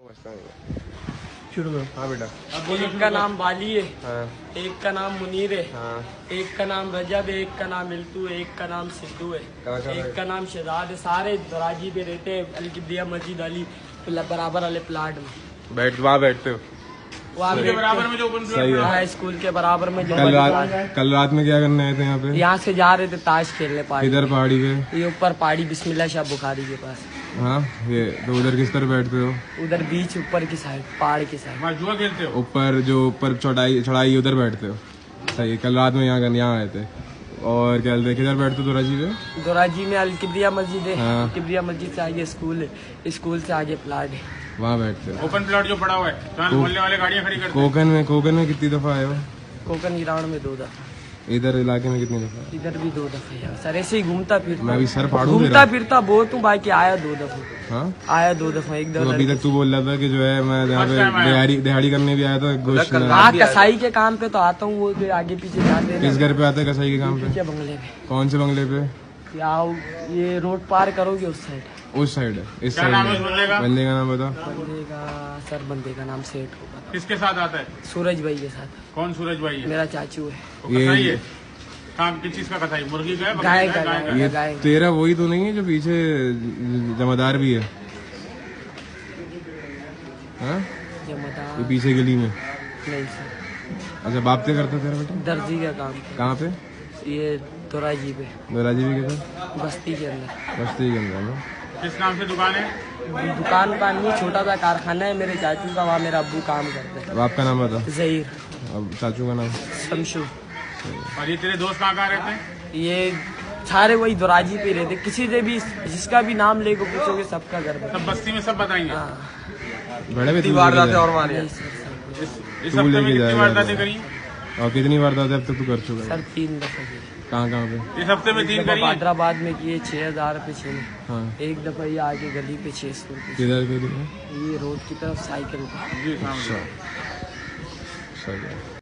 शुरू करो। हाँ बेटा। एक का नाम बाली है, हाँ एक का नाम मुनीर है, हाँ। एक का नाम रजब है, एक का नाम मिल्तू है, एक का नाम सिद्धू है, कहाँ एक का नाम शहजाद है। सारे दराजी पे रहते हैं अलकिब्रिया मस्जिद अली बराबर वाले प्लाट में। वहाँ बैठते हो? वहाँ स्कूल के बराबर में जो ओपन सही है। हाँ, स्कूल के बराबर में जो कल रात में क्या करने आए थे यहाँ पे? यहाँ से जा रहे थे ताश खेलने पहाड़ी। इधर पहाड़ी पे? ये ऊपर पहाड़ी बिस्मिल्लाह शाह बुखारी के पास। हाँ ये तो उधर किस तरह बैठते हो? उधर बीच ऊपर की साइड, पहाड़ की साइड। जुआ खेलते हो? ऊपर जो ऊपर चढ़ाई उधर बैठते हो? सही है। कल रात में यहाँ आए थे। और क्या बोलते किधर बैठते हो? दोराजी पे? दोराजी में अलकिब्रिया मस्जिद है। हाँ। अलकिब्रिया मस्जिद से आगे स्कूल है, स्कूल से आगे प्लाट है। वहाँ बैठते हो? ओपन प्लॉट जो पड़ा हुआ है तो मोहल्ले वाले गाड़ियाँ खड़ी करते हैं। कोकन में कितनी दफा आए हो? कोकन ग्राउंड में 2 दफा, इधर इलाके में कितनी दफा? इधर भी 2 दफे यार। सर ऐसे ही घूमता फिरता, मैं अभी सर फाड़ू दे घूमता रहा। फिरता बहुत हूँ बाकी आया 2 दफे। हाँ आया 2 दफा, एक तो अभी दफा। तक तू बोल रहा था कि जो है मैं यहाँ पे दिहाड़ी करने भी आया था गोश्त। हाँ, कसाई के काम पे तो आता हूँ, वो जो आगे पीछे जाते हैं किस घर पे आते हैं कसाई के काम पे? पीछे बंगले पे। कौन से बंगले पे? ये रोड पार करोगे उस साइड। उस साइड है। इस क्या साइड नाम है में उस बंदे का? बंदे का नाम बता। बंदे का सर, बंदे का नाम सेठ होगा। किसके साथ आता है? सूरज भाई के साथ। कौन सूरज भाई है? मेरा चाचू है। वो कसाई है? कहाँ किस चीज का कसाई? मुर्गी का है, बकरी गाय का का, है, गाय का? ये गाय। तेरा वही तो नहीं है जो पीछे जमादार भी है? हाँ जमादार ये पीछे गली में? नहीं सर, अच्छा बाप क्या करता तेरा बेटा? दर्जी का काम। कहाँ पे? ये दोराजी पे, दोराजी भी किधर? बस्ती के अंदर। बस्ती के अंदर ना? किस नाम से दुकान है? दुकान का नहीं, छोटा सा कारखाना है मेरे चाचू का, वहाँ मेरा अब्बू काम करते हैं। बाप का नाम बता। जहीर। अब चाचू का नाम? शमशू। और ये तेरे दोस्त कहाँ रहते हैं? ये सारे वही दोराजी पे रहते, किसी से भी जिसका भी नाम लेके पूछोगे सबका घर में। सब बस्ती में सब बताएंगे। हाँ। बड़े भी वारदातें और नहीं सर, इस हफ्ते में कितनी वारदातें करी? और कितनी वारदातें अब तक तू कर चुका है? सर 3 दफा किए। कहाँ पे? इस हफ्ते में 3 करी है। हैदराबाद में किए 6000 रुपये 6। हाँ एक दफा ये आगे गली पे 600 रुपये। किधर के? ये रोड की तरफ साइकिल पे। जी सामने। सही है।